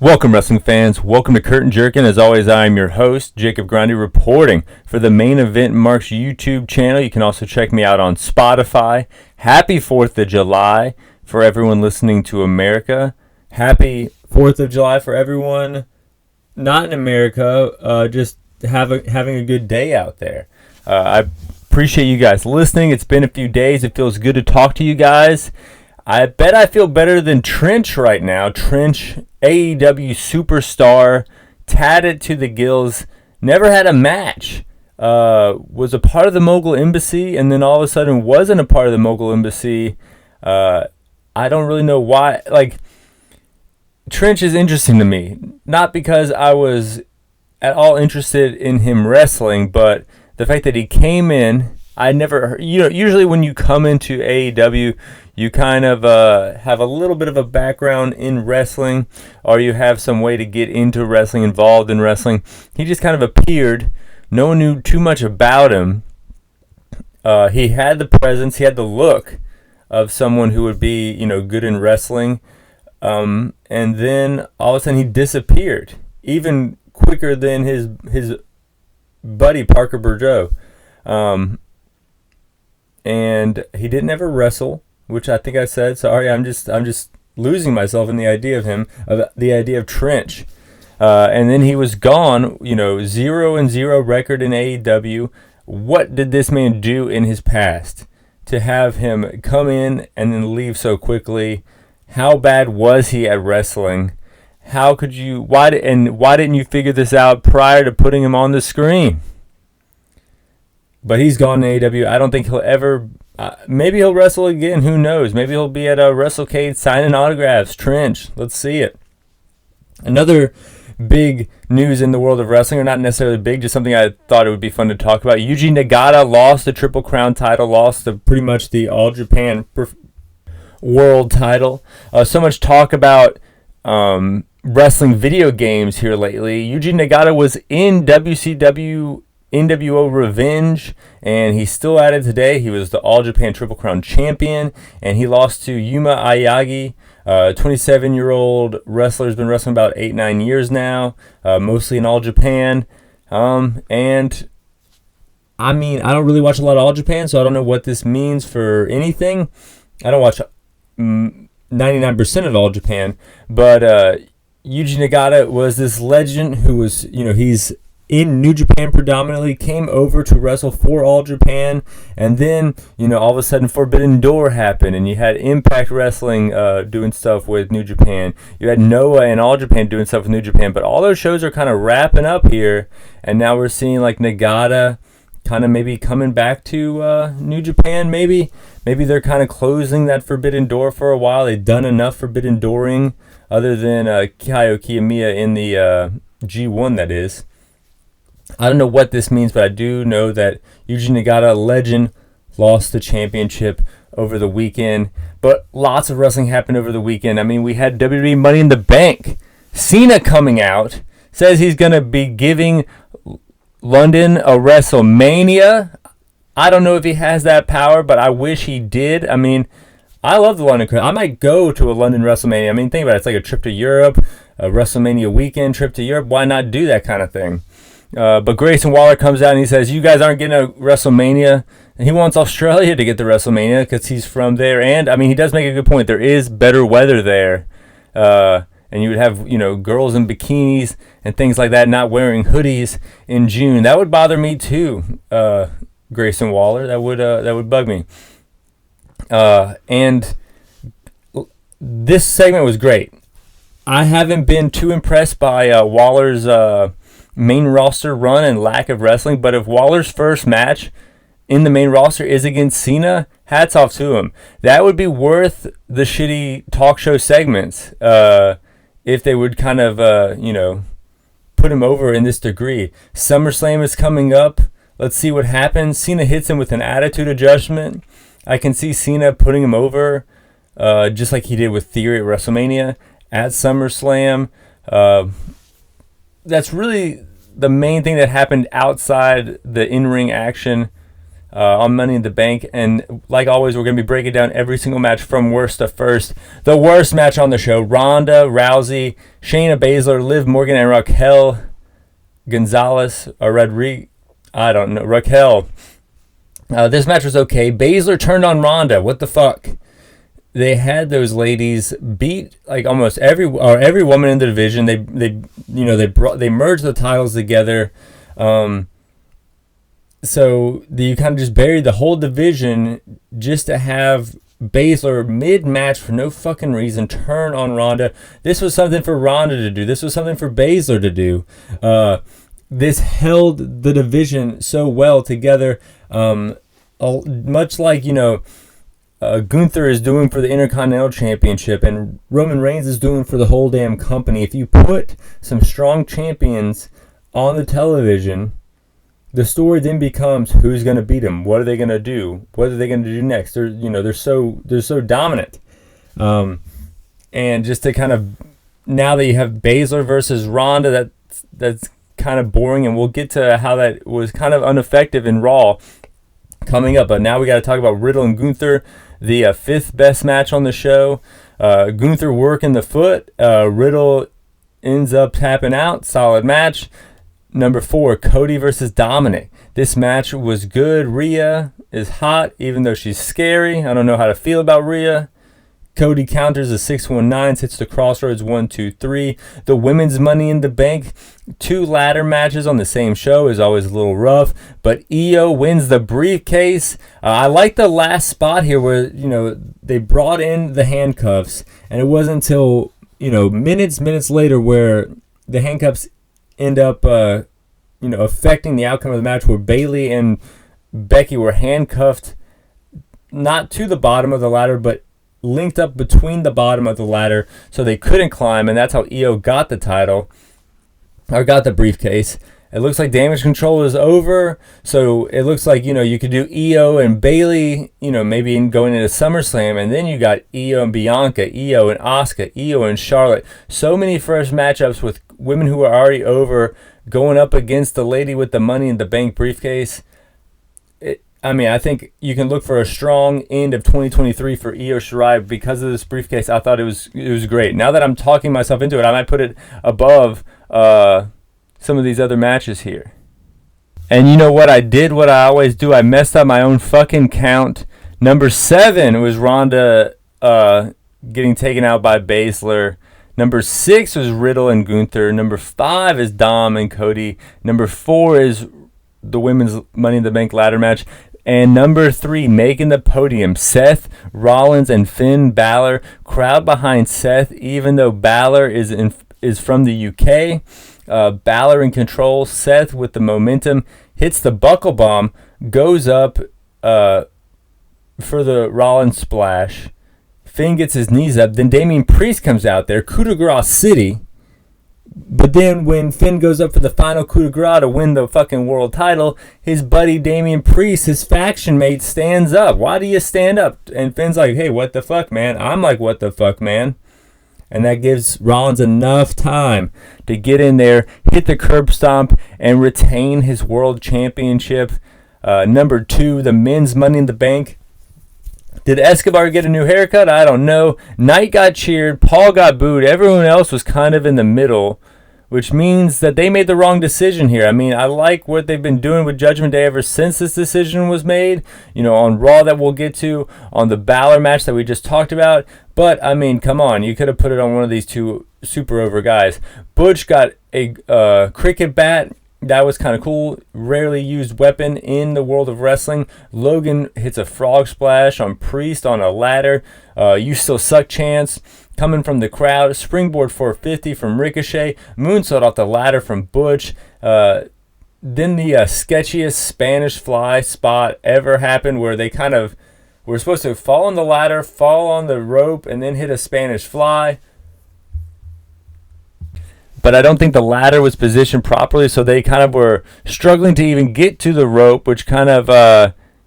Welcome, wrestling fans. Welcome to Curtain Jerkin. As always, I am your host, Jacob Grondy, reporting for the Main Event Marks YouTube channel. You can also check me out on Spotify. Happy 4th of July for everyone listening to America. Happy 4th of July for everyone not in America. Just having a good day out there. I appreciate you guys listening. It's been a few days. It feels good to talk to you guys. I bet I feel better than Trench right now. Trench, AEW superstar, tatted to the gills, never had a match, was a part of the Mogul Embassy, and then all of a sudden wasn't a part of the Mogul Embassy. I don't really know why. Trench is interesting to me, not because I was at all interested in him wrestling, but the fact that he came in. I never, usually when you come into AEW, you kind of have a little bit of a background in wrestling, or you have some way to get into wrestling, involved in wrestling. He just kind of appeared. No one knew too much about him. He had the presence, he had the look of someone who would be, good in wrestling. And then all of a sudden he disappeared, even quicker than his buddy Parker Boudreaux. And he didn't ever wrestle, which I think I said. Sorry, I'm just losing myself in the idea of him, the idea of Trench. And then he was gone, 0-0 record in AEW. What did this man do in his past to have him come in and then leave so quickly? How bad was he at wrestling? How could you? Why didn't you figure this out prior to putting him on the screen? But he's gone to AEW. I don't think he'll ever. Maybe he'll wrestle again. Who knows? Maybe he'll be at a WrestleCade signing autographs. Trench. Let's see it. Another big news in the world of wrestling, or not necessarily big, just something I thought it would be fun to talk about. Yuji Nagata lost the Triple Crown title, lost pretty much the All Japan World title. So much talk about wrestling video games here lately. Yuji Nagata was in WCW NWO Revenge, and he's still at it today. He was the All Japan Triple Crown champion, and he lost to Yuma Aoyagi, 27-year-old wrestler. Has been wrestling about 8-9 years now, mostly in All Japan. And I don't really watch a lot of All Japan, so I don't know what this means for anything. I don't watch 99% of All Japan, but Yuji Nagata was this legend who was, he's in New Japan predominantly, came over to wrestle for All Japan, and then, all of a sudden Forbidden Door happened, and you had Impact Wrestling doing stuff with New Japan. You had Noah and All Japan doing stuff with New Japan, but all those shows are kind of wrapping up here, and now we're seeing Nagata kind of maybe coming back to New Japan, maybe they're kind of closing that Forbidden Door for a while. They've done enough Forbidden Dooring, other than Kaio Kiyomiya in the G1, that is. I don't know what this means, but I do know that Yuji Nagata, legend, lost the championship over the weekend. But lots of wrestling happened over the weekend. We had WWE Money in the Bank. Cena coming out, says he's going to be giving London a WrestleMania. I don't know if he has that power, but I wish he did. I love the London crowd. I might go to a London WrestleMania. Think about it. It's like a trip to Europe, a WrestleMania weekend trip to Europe. Why not do that kind of thing? But Grayson Waller comes out and he says, you guys aren't getting a WrestleMania. And he wants Australia to get the WrestleMania because he's from there. And, he does make a good point. There is better weather there. And you would have, girls in bikinis and things like that not wearing hoodies in June. That would bother me too, Grayson Waller. That would bug me. And this segment was great. I haven't been too impressed by Waller's main roster run and lack of wrestling, but if Waller's first match in the main roster is against Cena, hats off to him. That would be worth the shitty talk show segments if they would kind of put him over in this degree. SummerSlam is coming up. Let's see what happens. Cena hits him with an attitude adjustment. I can see Cena putting him over just like he did with Theory at WrestleMania at SummerSlam. That's really the main thing that happened outside the in-ring action. on Money in the Bank. And like always, we're going to be breaking down every single match from worst to first. The worst match on the show: Ronda Rousey, Shayna Baszler, Liv Morgan, and Raquel Gonzalez, or Raquel. This match was okay. Baszler turned on Ronda. What the fuck? They had those ladies beat like almost every woman in the division. They merged the titles together. So you kind of just buried the whole division just to have Baszler mid-match for no fucking reason turn on Ronda. This was something for Ronda to do. This was something for Baszler to do. This held the division so well together, much like Gunther is doing for the Intercontinental Championship and Roman Reigns is doing for the whole damn company. If you put some strong champions on the television, the story then becomes who's going to beat them, what are they going to do, what are they going to do next. They're so dominant, and just to kind of, now that you have Baszler versus Ronda, that's kind of boring, and we'll get to how that was kind of ineffective in Raw coming up. But now we got to talk about Riddle and Gunther, the fifth best match on the show. Gunther working the foot, Riddle ends up tapping out. Solid match. Number 4, Cody versus Dominic. This match was good. Rhea is hot, even though she's scary. I don't know how to feel about Rhea. Cody counters the 619, hits the crossroads 1, 2, 3. The women's Money in the Bank, 2 ladder matches on the same show is always a little rough, but Io wins the briefcase. I like the last spot here where they brought in the handcuffs, and it wasn't until minutes later where the handcuffs end up affecting the outcome of the match, where Bayley and Becky were handcuffed not to the bottom of the ladder, but linked up between the bottom of the ladder so they couldn't climb, and that's how Io got the title, or got the briefcase. It looks like Damage Control is over, so it looks like you could do Io and Bayley, maybe going into SummerSlam, and then you got Io and Bianca, Io and Asuka, Io and Charlotte. So many first matchups with women who are already over going up against the lady with the Money in the Bank briefcase. I think you can look for a strong end of 2023 for Io Shirai because of this briefcase. I thought it was great. Now that I'm talking myself into it, I might put it above some of these other matches here. And you know what? I did what I always do. I messed up my own fucking count. Number 7 was Ronda getting taken out by Baszler. Number 6 was Riddle and Gunther. Number 5 is Dom and Cody. Number 4 is the women's Money in the Bank ladder match. And number 3, making the podium, Seth Rollins and Finn Balor. Crowd behind Seth, even though Balor is from the UK. Balor in control. Seth with the momentum hits the buckle bomb, goes up for the Rollins splash. Finn gets his knees up. Then Damian Priest comes out there, coup de grace city. But then when Finn goes up for the final coup de grace to win the fucking world title, his buddy Damian Priest, his faction mate, stands up. Why do you stand up? And Finn's like, hey, what the fuck, man? I'm like, what the fuck, man? And that gives Rollins enough time to get in there, hit the curb stomp, and retain his world championship. Number 2, the men's Money in the Bank. Did Escobar get a new haircut? I don't know. Knight got cheered. Paul got booed. Everyone else was kind of in the middle, which means that they made the wrong decision here. I like what they've been doing with Judgment Day ever since this decision was made. On Raw that we'll get to, on the Balor match that we just talked about. But, come on. You could have put it on one of these 2 super over guys. Butch got a cricket bat. That was kind of cool. Rarely used weapon in the world of wrestling. Logan hits a frog splash on Priest on a ladder. You Still Suck chance coming from the crowd. Springboard 450 from Ricochet. Moonsault off the ladder from Butch. Then the sketchiest Spanish fly spot ever happened, where they kind of were supposed to fall on the ladder, fall on the rope, and then hit a Spanish fly. But I don't think the ladder was positioned properly, so they kind of were struggling to even get to the rope, which kind of,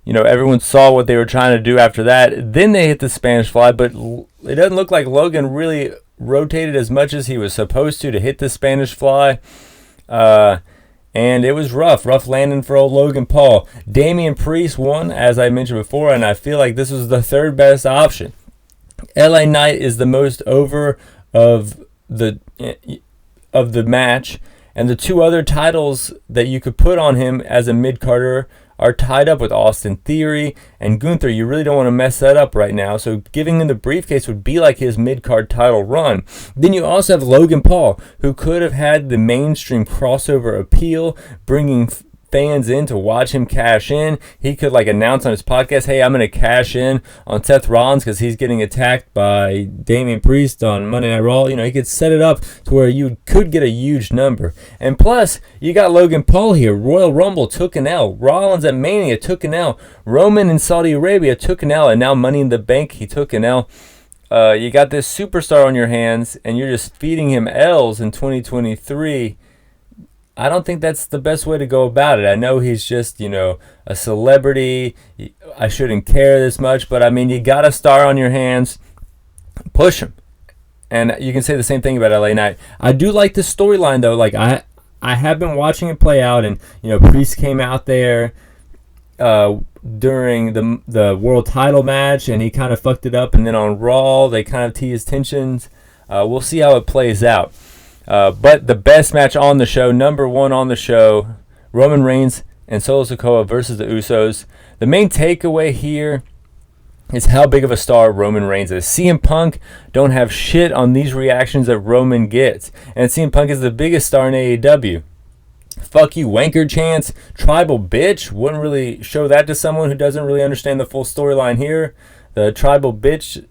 everyone saw what they were trying to do after that. Then they hit the Spanish fly, but it doesn't look like Logan really rotated as much as he was supposed to hit the Spanish fly. And it was rough landing for old Logan Paul. Damian Priest won, as I mentioned before, and I feel like this was the third best option. LA Knight is the most over of the match, and the two other titles that you could put on him as a mid-carder are tied up with Austin Theory and Gunther. You really don't want to mess that up right now. So giving him the briefcase would be like his mid-card title run. Then you also have Logan Paul, who could have had the mainstream crossover appeal, bringing fans in to watch him cash in. He could announce on his podcast, hey, I'm going to cash in on Seth Rollins because he's getting attacked by Damian Priest on Monday Night Raw. He could set it up to where you could get a huge number. And plus, you got Logan Paul here. Royal Rumble took an L. Rollins at Mania took an L. Roman in Saudi Arabia took an L. And now Money in the Bank, he took an L. You got this superstar on your hands, and you're just feeding him L's in 2023. I don't think that's the best way to go about it. I know he's just, a celebrity. I shouldn't care this much, but you got a star on your hands. Push him. And you can say the same thing about LA Knight. I do like the storyline, though. I have been watching it play out, and, Priest came out there during the world title match, and he kind of fucked it up. And then on Raw, they kind of teased tensions. We'll see how it plays out. But the best match on the show, number one on the show, Roman Reigns and Solo Sikoa versus the Usos. The main takeaway here is how big of a star Roman Reigns is. CM Punk don't have shit on these reactions that Roman gets. And CM Punk is the biggest star in AEW. Fuck you, wanker chants, tribal bitch. Wouldn't really show that to someone who doesn't really understand the full storyline here. The tribal bitch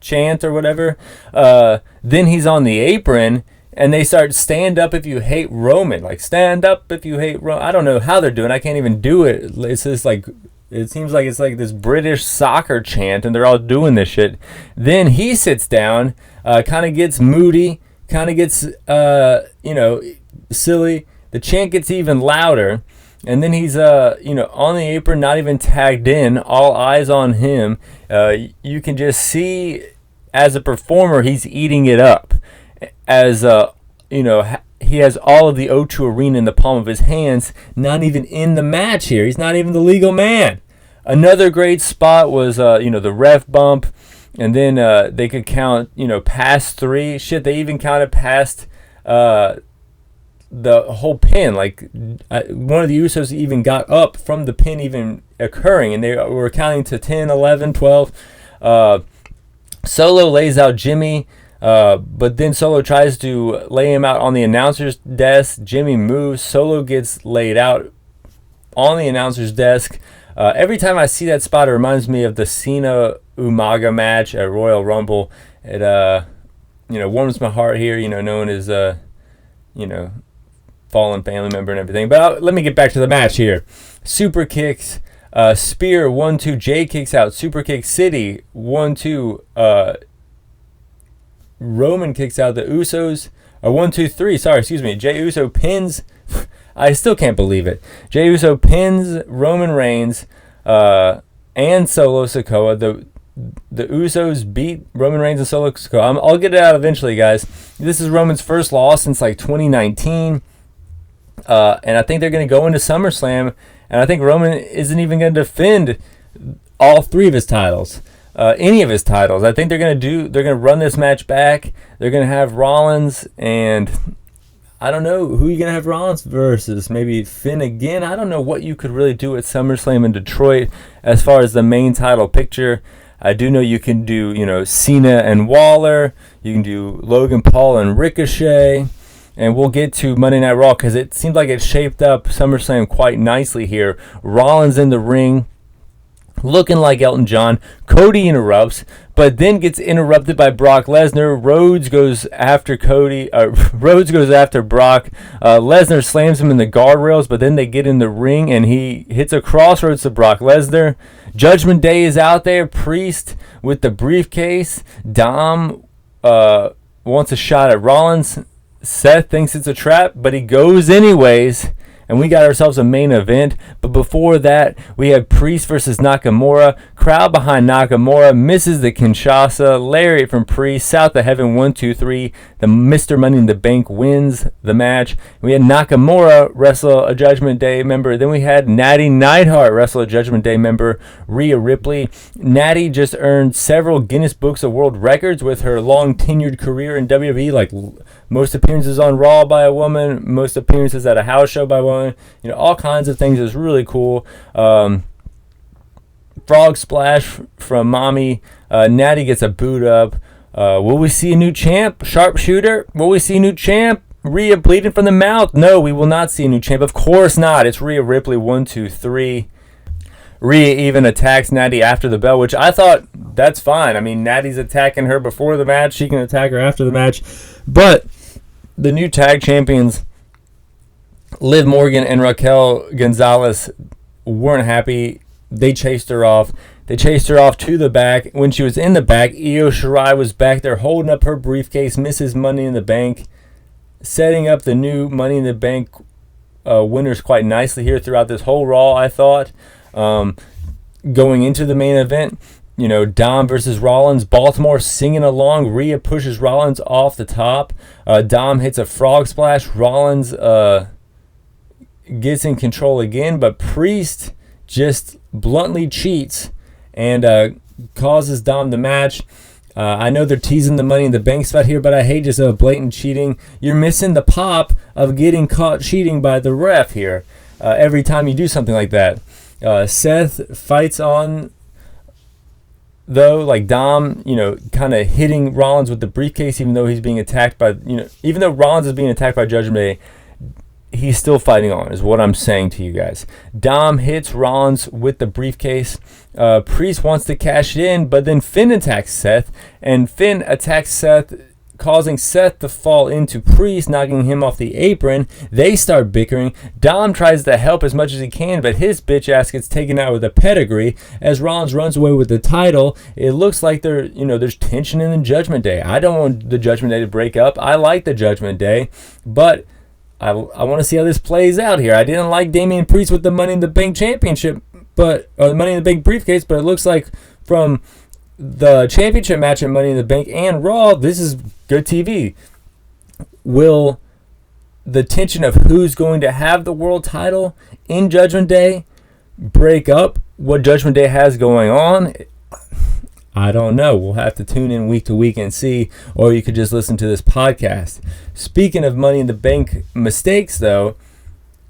chant or whatever. Then he's on the apron. And they start, stand up if you hate Roman. Stand up if you hate Roman. I don't know how they're doing. I can't even do it. It's just it seems like it's this British soccer chant, and they're all doing this shit. Then he sits down, kind of gets moody, kind of gets, silly. The chant gets even louder. And then he's, on the apron, not even tagged in, all eyes on him. You can just see, as a performer, he's eating it up. As he has all of the O2 Arena in the palm of his hands, not even in the match here. He's not even the legal man. Another great spot was, the ref bump, and then they could count, past 3. Shit, they even counted past the whole pin. One of the Usos even got up from the pin even occurring, and they were counting to 10, 11, 12. Solo lays out Jimmy. But then Solo tries to lay him out on the announcer's desk. Jimmy moves. Solo gets laid out on the announcer's desk. Every time I see that spot, it reminds me of the Cena Umaga match at Royal Rumble. It warms my heart here. Knowing his fallen family member and everything. But let me get back to the match here. Super kicks. Spear 1-2. Jay kicks out. Super kick City 1-2. Roman kicks out the Usos. 1-2-3. Sorry, excuse me. Jey Uso pins. I still can't believe it. Jey Uso pins Roman Reigns and Solo Sikoa. The Usos beat Roman Reigns and Solo Sikoa. I'll get it out eventually, guys. This is Roman's first loss since 2019. And I think they're going to go into SummerSlam. And I think Roman isn't even going to defend all 3 of his titles. Any of his titles. I think they're gonna run this match back. They're gonna have Rollins, and I don't know who you're gonna have Rollins versus. Maybe Finn again. I don't know what you could really do at SummerSlam in Detroit as far as the main title picture. I do know you can do Cena and Waller. You can do Logan Paul and Ricochet. And we'll get to Monday Night Raw because it seems like it shaped up SummerSlam quite nicely here. Rollins in the ring, looking like Elton John. Cody interrupts, but then gets interrupted by Brock Lesnar. Rhodes goes after Cody. Rhodes goes after Brock. Lesnar slams him in the guardrails, but then they get in the ring, and he hits a crossroads to Brock Lesnar. Judgment Day is out there. Priest with the briefcase. Dom wants a shot at Rollins. Seth thinks it's a trap, but he goes anyways. And we got ourselves a main event. But before that, we have Priest versus Nakamura. crowd behind Nakamura, misses the Kinshasa, lariat from Priest, South of Heaven, 1, 2, 3. The Mr. Money in the Bank wins the match. We had Nakamura wrestle a Judgment Day member. Then we had Natty Neidhart wrestle a Judgment Day member, Rhea Ripley. Natty just earned several Guinness Books of World Records with her long tenured career in WWE, like most appearances on Raw by a woman, most appearances at a house show by a woman, all kinds of things. Is really cool. Frog splash from Mommy. Natty gets a boot up. Will we see a new champ? Sharpshooter? Will we see a new champ? Rhea bleeding from the mouth? No, we will not see a new champ. Of course not. It's Rhea Ripley, 1, 2, 3. Rhea even attacks Natty after the bell, which I thought that's fine. I mean, Natty's attacking her before the match. She can attack her after the match. But the new tag champions, Liv Morgan and Raquel Gonzalez, weren't happy. They chased her off. They chased her off to the back. When she was in the back, Io Shirai was back there holding up her briefcase, Mrs. Money in the Bank, setting up the new Money in the Bank winners quite nicely here throughout this whole Raw, I thought. Going into the main event, Dom versus Rollins, Baltimore singing along. Rhea pushes Rollins off the top. Dom hits a frog splash. Rollins gets in control again, but Priest just bluntly cheats and causes Dom the match. I know they're teasing the Money in the Bank spot here, but I hate just blatant cheating. You're missing the pop of getting caught cheating by the ref here every time you do something like that. Seth fights on, though, like Dom, kind of hitting Rollins with the briefcase, even though he's being attacked by, even though Rollins is being attacked by Judgment Day, he's still fighting on, is what I'm saying to you guys. Dom hits Rollins with the briefcase. Priest wants to cash it in, but then Finn attacks Seth, and Finn attacks Seth, causing Seth to fall into Priest, knocking him off the apron. They start bickering. Dom tries to help as much as he can, but his bitch ass gets taken out with a pedigree as Rollins runs away with the title. It looks like there's tension in the Judgment Day. I don't want the Judgment Day to break up. I like the Judgment Day, but I want to see how this plays out here. I didn't like Damian Priest with the Money in the Bank championship, or the Money in the Bank briefcase, but it looks like from the championship match at Money in the Bank and Raw, this is good TV. Will the tension of who's going to have the world title in Judgment Day break up what Judgment Day has going on? I don't know. We'll have to tune in week to week and see, or you could just listen to this podcast. Speaking of Money in the Bank mistakes, though,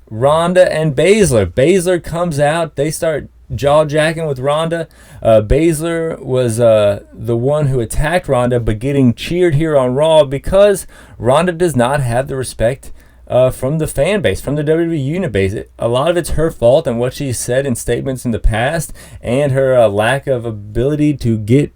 Ronda and Baszler. Baszler comes out. They start jaw-jacking with Ronda. Baszler was the one who attacked Ronda, but getting cheered here on Raw because Ronda does not have the respect from the fan base, from the WWE unit base. A lot of it's her fault and what she's said in statements in the past, and her lack of ability to get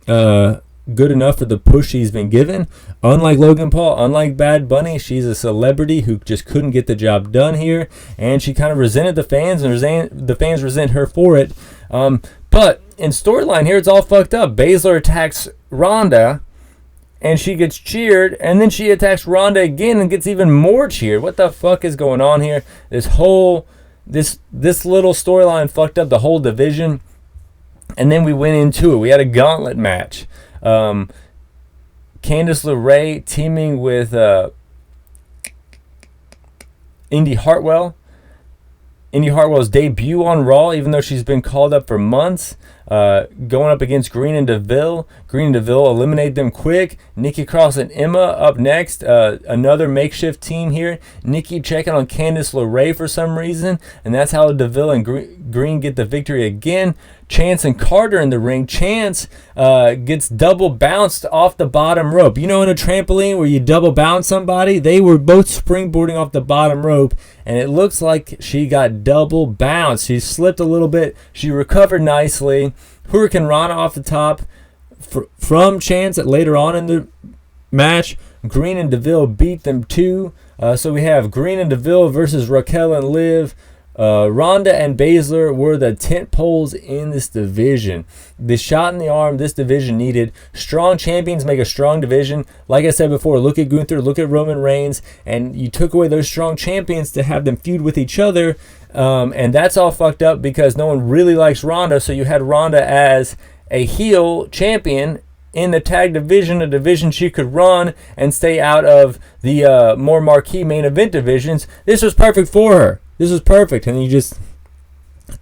good enough for the push she's been given. Unlike Logan Paul, unlike Bad Bunny, she's a celebrity who just couldn't get the job done here, and she kind of resented the fans, and the fans resent her for it. But in storyline here, it's all fucked up. Baszler attacks Ronda, and she gets cheered, and then she attacks Ronda again and gets even more cheered. What the fuck is going on here? This little storyline fucked up the whole division, and then we went into it. We had a gauntlet match. Candice LeRae teaming with Indy Hartwell. Indy Hartwell's debut on Raw, even though she's been called up for months. Going up against Green and DeVille. Green and DeVille eliminate them quick. Nikki Cross and Emma up next. Another makeshift team here. Nikki checking on Candice LeRae for some reason, and that's how DeVille and Green get the victory again. Chance and Carter in the ring. Chance gets double bounced off the bottom rope. In a trampoline where you double bounce somebody? They were both springboarding off the bottom rope, and it looks like she got double bounced. She slipped a little bit. She recovered nicely. Hurricane Rana off the top from Chance later on in the match. Green and DeVille beat them too. So we have Green and DeVille versus Raquel and Liv. Ronda and Baszler were the tent poles in this division. The shot in the arm this division needed. Strong champions make a strong division. Like I said before, look at Gunther, look at Roman Reigns, and you took away those strong champions to have them feud with each other. And that's all fucked up because no one really likes Ronda. So you had Ronda as a heel champion in the tag division, a division she could run and stay out of the more marquee main event divisions. This was perfect for her. This was perfect. And you just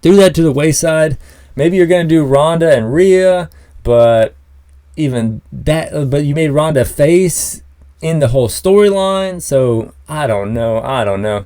threw that to the wayside. Maybe you're going to do Ronda and Rhea, but even that, but you made Ronda face in the whole storyline. So I don't know.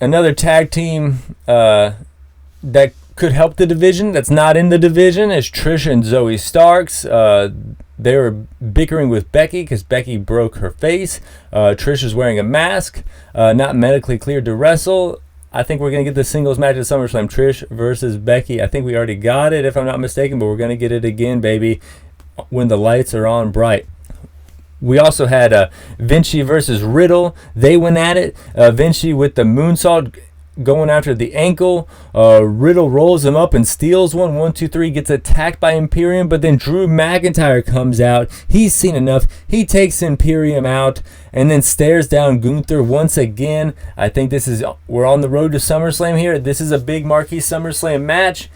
Another tag team that could help the division that's not in the division is Trish and Zoe Starks. They were bickering with Becky because Becky broke her face. Trish is wearing a mask, not medically cleared to wrestle. I think we're going to get the singles match at SummerSlam, Trish versus Becky. I think we already got it, if I'm not mistaken, but we're going to get it again, baby, when the lights are on bright. We also had Vinci versus Riddle. They went at it. Vinci with the moonsault going after the ankle. Riddle rolls him up and steals one. 1, 2, 3, gets attacked by Imperium, but then Drew McIntyre comes out. He's seen enough. He takes Imperium out and then stares down Gunther once again. I think we're on the road to SummerSlam here. This is a big marquee SummerSlam match.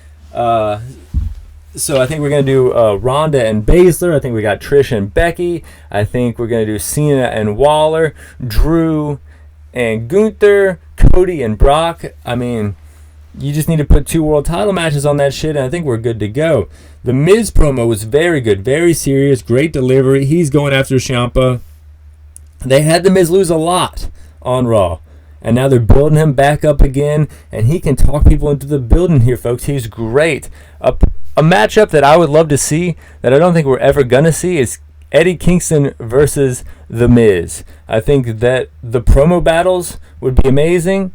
So I think we're going to do Ronda and Baszler. I think we got Trish and Becky. I think we're going to do Cena and Waller, Drew and Gunther, Cody and Brock. I mean, you just need to put 2 world title matches on that shit, and I think we're good to go. The Miz promo was very good, very serious, great delivery. He's going after Ciampa. They had the Miz lose a lot on Raw, and now they're building him back up again, and he can talk people into the building here, folks. He's great. A matchup that I would love to see, that I don't think we're ever going to see, is Eddie Kingston versus The Miz. I think that the promo battles would be amazing,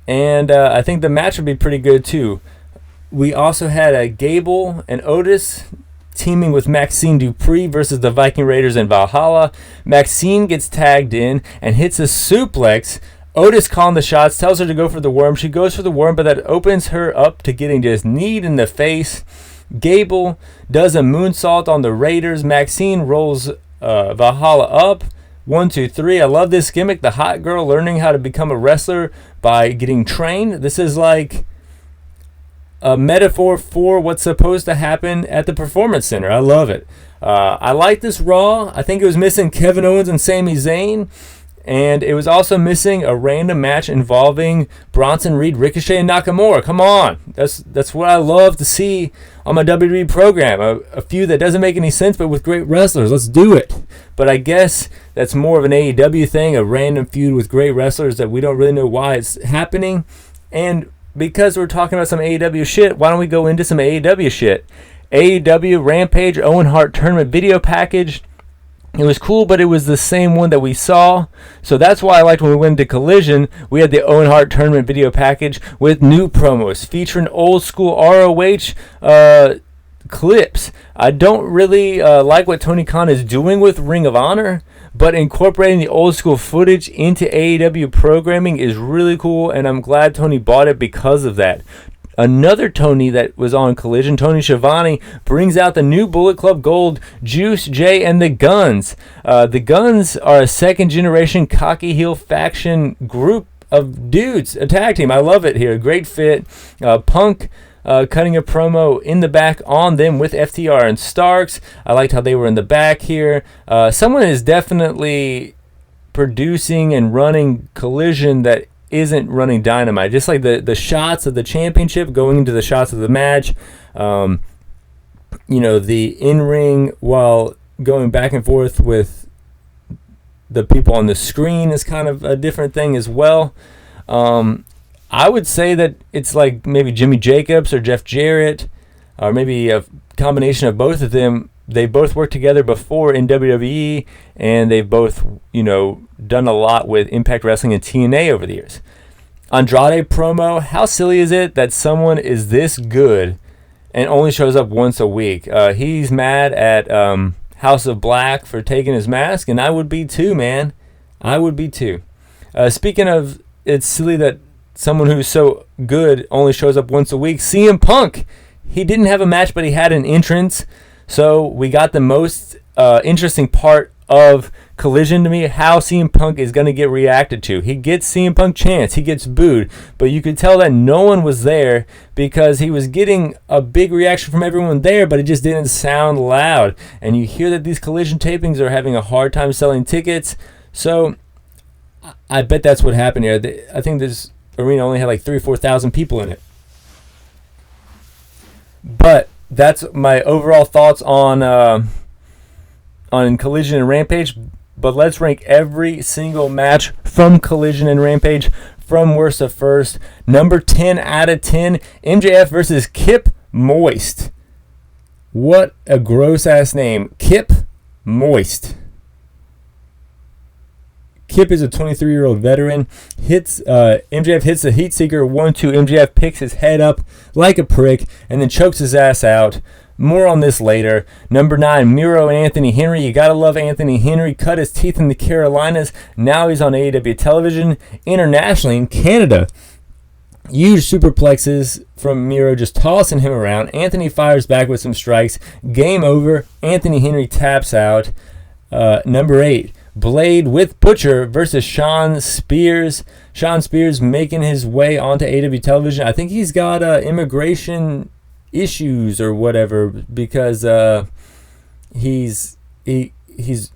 and I think the match would be pretty good too. We also had Gable and Otis teaming with Maxine Dupree versus the Viking Raiders and Valhalla. Maxine gets tagged in and hits a suplex. Otis calling the shots, tells her to go for the worm. She goes for the worm, but that opens her up to getting just kneed in the face. Gable does a moonsault on the Raiders. Maxine rolls Valhalla up. 1, 2, 3. I love this gimmick. The hot girl learning how to become a wrestler by getting trained. This is like a metaphor for what's supposed to happen at the Performance Center. I love it. I like this Raw. I think it was missing Kevin Owens and Sami Zayn. And it was also missing a random match involving Bronson Reed, Ricochet, and Nakamura. Come on. That's what I love to see on my WWE program. A feud that doesn't make any sense, but with great wrestlers. Let's do it. But I guess that's more of an AEW thing, a random feud with great wrestlers that we don't really know why it's happening. And because we're talking about some AEW shit, why don't we go into some AEW shit? AEW Rampage Owen Hart Tournament video package. It was cool, but it was the same one that we saw. So that's why I liked when we went to Collision. We had the Owen Hart Tournament video package with new promos featuring old school ROH clips. I don't really like what Tony Khan is doing with Ring of Honor, but incorporating the old school footage into AEW programming is really cool, and I'm glad Tony bought it because of that. Another Tony that was on Collision, Tony Schiavone, brings out the new Bullet Club Gold, Juice, Jay, and the Guns. The Guns are a second-generation cocky heel faction group of dudes, a tag team. I love it here. Great fit. Punk cutting a promo in the back on them with FTR and Starks. I liked how they were in the back here. Someone is definitely producing and running Collision that isn't running Dynamite. Just like the shots of the championship going into the shots of the match. The in-ring while going back and forth with the people on the screen is kind of a different thing as well. I would say that it's like maybe Jimmy Jacobs or Jeff Jarrett, or maybe a combination of both of them. They both worked together before in WWE, and they've both, done a lot with Impact Wrestling and TNA over the years. Andrade promo, how silly is it that someone is this good and only shows up once a week? He's mad at House of Black for taking his mask, and I would be too, man. I would be too. Speaking of, it's silly that someone who's so good only shows up once a week. CM Punk, he didn't have a match, but he had an entrance. So we got the most interesting part of Collision to me, how CM Punk is going to get reacted to. He gets CM Punk chants, he gets booed, but you could tell that no one was there because he was getting a big reaction from everyone there, but it just didn't sound loud. And you hear that these Collision tapings are having a hard time selling tickets, so I bet that's what happened here. I think this arena only had like 3,000 or 4,000 people in it. But that's my overall thoughts on Collision and Rampage. But let's rank every single match from Collision and Rampage from worst to first. Number 10 out of 10, MJF versus Kip Moist. What a gross-ass name. Kip Moist. Kip is a 23-year-old veteran. MJF hits the heat seeker 1-2. MJF picks his head up like a prick and then chokes his ass out. More on this later. Number 9, Miro and Anthony Henry. You gotta love Anthony Henry. Cut his teeth in the Carolinas. Now he's on AEW television internationally in Canada. Huge superplexes from Miro, just tossing him around. Anthony fires back with some strikes. Game over. Anthony Henry taps out. Number 8, Blade with Butcher versus Sean Spears. Sean Spears making his way onto AEW television. I think he's got immigration issues or whatever because he's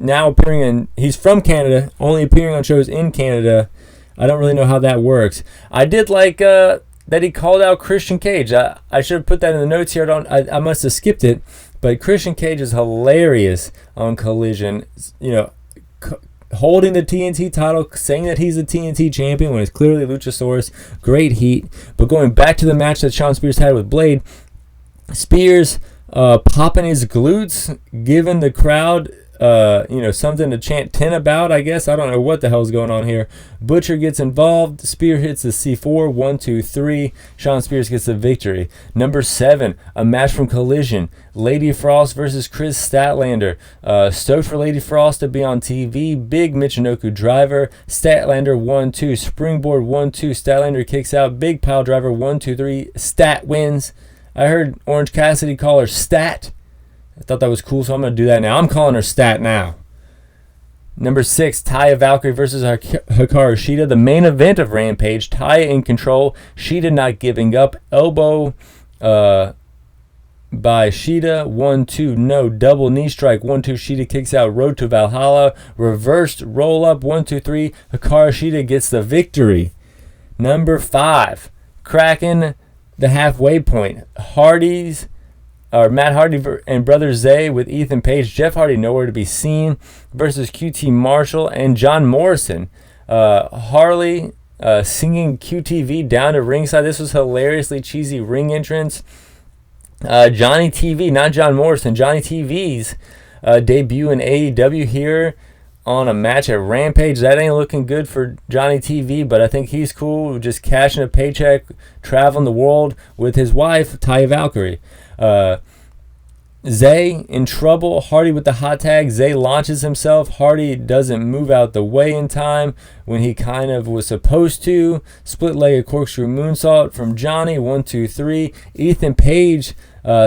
now appearing in. He's from Canada, only appearing on shows in Canada. I don't really know how that works. I did like that he called out Christian Cage. I should have put that in the notes here. I must have skipped it, but Christian Cage is hilarious on Collision. You know, holding the TNT title, saying that he's the TNT champion when it's clearly Luchasaurus. Great heat. But going back to the match that Sean Spears had with Blade, Spears popping his glutes, giving the crowd something to chant 10 about, I guess. I don't know what the hell's going on here. Butcher gets involved. Spear hits the C4. 1, 2, 3. Sean Spears gets the victory. Number 7, a match from Collision. Lady Frost versus Chris Statlander. Stoked for Lady Frost to be on TV. Big Michinoku driver. Statlander 1, 2. Springboard 1, 2. Statlander kicks out. Big pile driver 1, 2, 3. Stat wins. I heard Orange Cassidy call her Stat. I thought that was cool, so I'm going to do that now. I'm calling her Stat now. Number 6, Taya Valkyrie versus Hikaru Shida. The main event of Rampage. Taya in control. Shida not giving up. Elbow by Shida. 1, 2. No. Double knee strike. 1, 2. Shida kicks out. Road to Valhalla. Reversed roll up. 1, 2, 3. Hikaru Shida gets the victory. Number 5, cracking the halfway point. Matt Hardy and Brother Zay with Ethan Page. Jeff Hardy nowhere to be seen versus QT Marshall and John Morrison. Harley singing QTV down to ringside. This was hilariously cheesy ring entrance. Johnny TV, not John Morrison. Johnny TV's debut in AEW here on a match at Rampage. That ain't looking good for Johnny TV, but I think he's cool, just cashing a paycheck, traveling the world with his wife, Taya Valkyrie. Zay in trouble. Hardy with the hot tag. Zay launches himself. Hardy doesn't move out the way in time when he kind of was supposed to. Split leg corkscrew moonsault from Johnny. 1, 2, 3. Ethan Page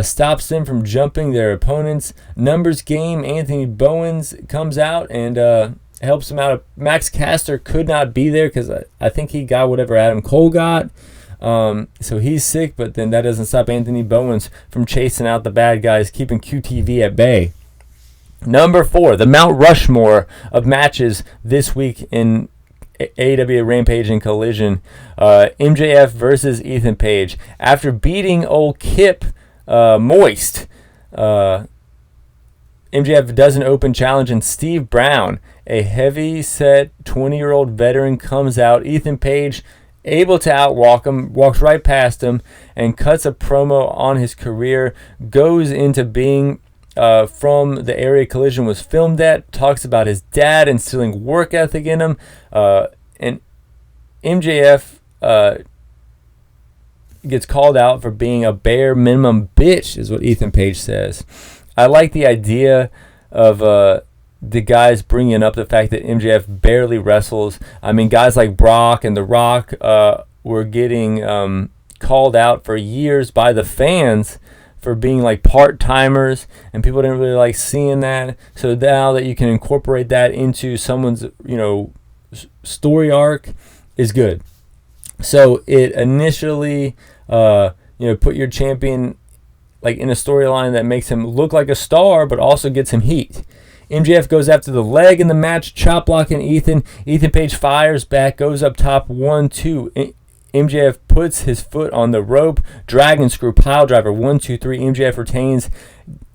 stops them from jumping their opponents. Numbers game. Anthony Bowens comes out and helps him out. Max Caster could not be there because I think he got whatever Adam Cole got. So he's sick, but then that doesn't stop Anthony Bowens from chasing out the bad guys, keeping QTV at bay. Number 4, the Mount Rushmore of matches this week in AEW Rampage and Collision. MJF versus Ethan Page. After beating old Kip Moist, MJF does an open challenge, and Steve Brown, a heavy-set 20-year-old veteran, comes out. Ethan Page able to outwalk him, walks right past him, and cuts a promo on his career. Goes into being from the area Collision was filmed at. Talks about his dad instilling work ethic in him. And MJF gets called out for being a bare minimum bitch, is what Ethan Page says. I like the idea of the guys bringing up the fact that MJF barely wrestles. I mean, guys like Brock and The Rock were getting called out for years by the fans for being like part-timers, and people didn't really like seeing that. So now that you can incorporate that into someone's, story arc is good. So it initially, put your champion like in a storyline that makes him look like a star, but also gets him heat. MJF goes after the leg in the match, chop blocking Ethan. Ethan Page fires back, goes up top, 1-2. MJF puts his foot on the rope, dragon screw, pile driver, 1-2-3. MJF retains,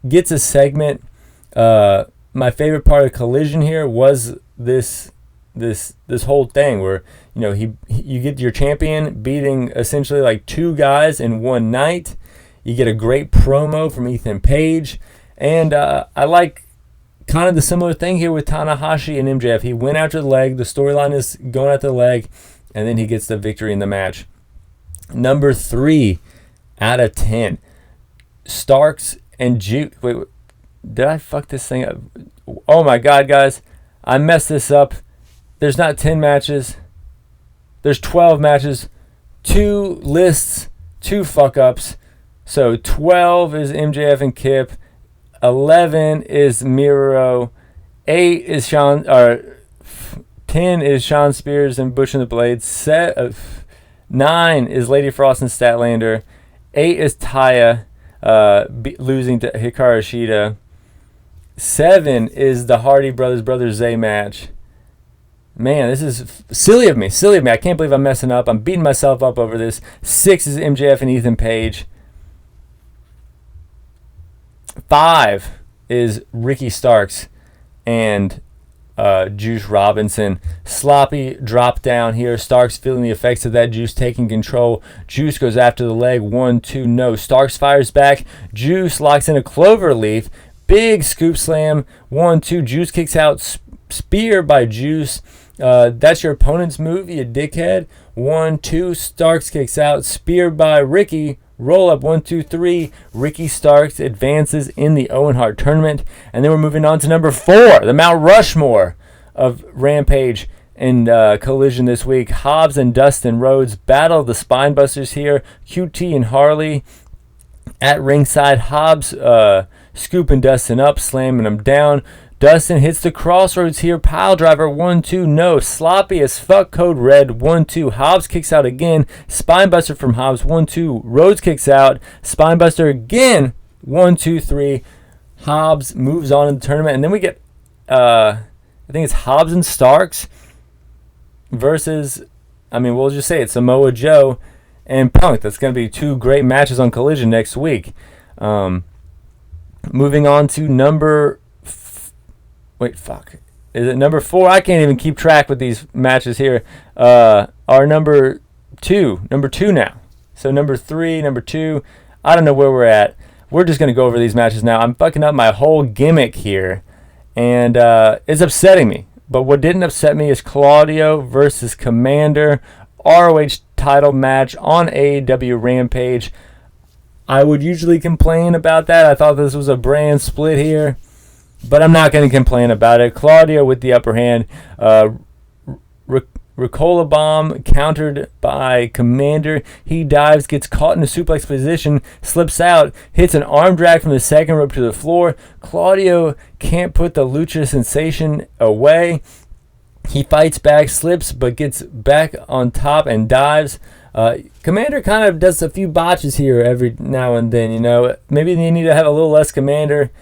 gets a segment. My favorite part of Collision here was this whole thing where you get your champion beating essentially like two guys in one night. You get a great promo from Ethan Page, and I like kind of the similar thing here with Tanahashi and MJF. He went after the leg. The storyline is going after the leg, and then he gets the victory in the match. Number 3 out of 10. Starks and Juice. Wait, did I fuck this thing up? Oh my God, guys. I messed this up. There's not 10 matches. There's 12 matches. 2 lists, 2 fuck-ups. So 12 is MJF and Kip. 11 is Miro. 8 is 10 is Sean Spears and Bush and the Blades. 9 is Lady Frost and Statlander. 8 is Taya losing to Hikaru Shida. 7 is the Hardy Brothers Zay match. Man, this is silly of me. I can't believe I'm messing up. I'm beating myself up over this. 6 is MJF and Ethan Page. 5 is Ricky Starks and Juice Robinson. Sloppy drop down here. Starks feeling the effects of that. Juice taking control. Juice goes after the leg. 1-2, no. Starks fires back. Juice locks in a clover leaf. Big scoop slam. 1-2. Juice kicks out. Spear by Juice. That's your opponent's move, you dickhead. 1-2. Starks kicks out. Spear by Ricky. Roll up, 1-2-3. Ricky Starks advances in the Owen Hart tournament. And then we're moving on to number 4, the Mount Rushmore of Rampage and Collision this week. Hobbs and Dustin Rhodes battle the Spinebusters here. QT and Harley at ringside. Hobbs scooping Dustin up, slamming him down. Dustin hits the crossroads here. Pile driver, 1-2, no. Sloppy as fuck, code red, 1-2. Hobbs kicks out again. Spinebuster from Hobbs, 1-2. Rhodes kicks out. Spinebuster again, 1-2-3. Hobbs moves on in the tournament. And then we get, I think it's Hobbs and Starks versus, we'll just say it's Samoa Joe and Punk. That's going to be 2 great matches on Collision next week. Moving on to number... Is it number 4? I can't even keep track with these matches here. Our number 2 now. So number 3, number 2. I don't know where we're at. We're just going to go over these matches now. I'm fucking up my whole gimmick here. And it's upsetting me. But what didn't upset me is Claudio versus Commander. ROH title match on AEW Rampage. I would usually complain about that. I thought this was a brand split here. But I'm not going to complain about it. Claudio with the upper hand. Ricola bomb countered by Commander. He dives, gets caught in a suplex position, slips out, hits an arm drag from the second rope to the floor. Claudio can't put the Lucha Sensation away. He fights back, slips, but gets back on top and dives. Commander kind of does a few botches here every now and then. Maybe they need to have a little less Commander.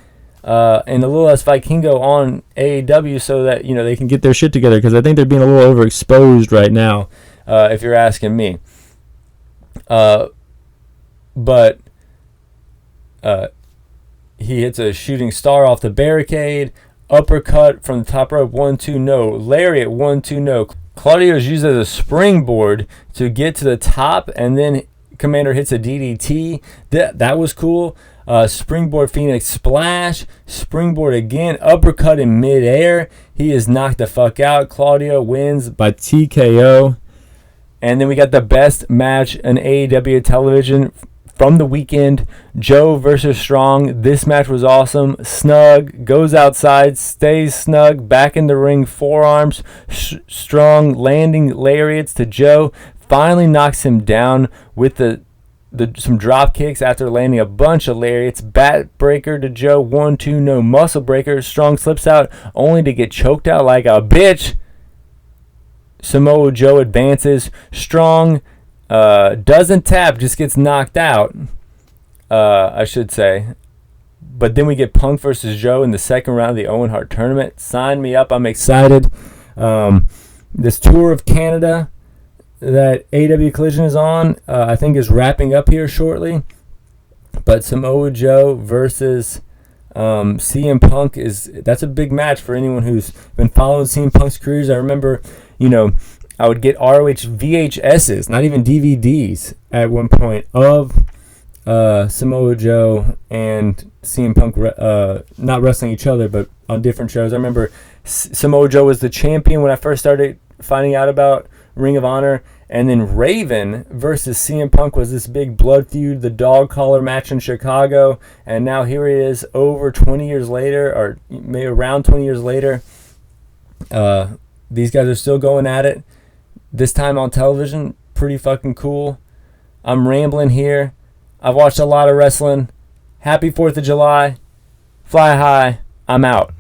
And a little less Vikingo on AEW so that, they can get their shit together, because I think they're being a little overexposed right now, if you're asking me. But he hits a shooting star off the barricade, uppercut from the top rope, 1-2, no. Lariat, 1-2, no. Claudio is used as a springboard to get to the top, and then Commander hits a DDT. That was cool. Springboard Phoenix Splash, springboard again, uppercut in midair. He is knocked the fuck out. Claudio wins by TKO. And then we got the best match on AEW television from the weekend, Joe versus Strong. This match was awesome. Snug, goes outside, stays snug, back in the ring, forearms. Strong landing lariats to Joe. Finally knocks him down with the some drop kicks after landing a bunch of lariats. Bat breaker to Joe. 1-2, no muscle breaker. Strong slips out only to get choked out like a bitch. Samoa Joe advances. Strong doesn't tap, just gets knocked out, I should say. But then we get Punk versus Joe in the second round of the Owen Hart tournament. Sign me up. I'm excited. This tour of Canada that AEW Collision is on, I think is wrapping up here shortly. But Samoa Joe versus CM Punk that's a big match for anyone who's been following CM Punk's careers. I remember, I would get ROH VHSs, not even DVDs at one point, of Samoa Joe and CM Punk not wrestling each other, but on different shows. I remember Samoa Joe was the champion when I first started finding out about Ring of Honor, and then Raven versus CM Punk was this big blood feud, the dog collar match in Chicago, and now here he is over 20 years later, or maybe around 20 years later. These guys are still going at it, this time on television. Pretty fucking cool. I'm rambling here. I've watched a lot of wrestling. Happy 4th of July. Fly high. I'm out.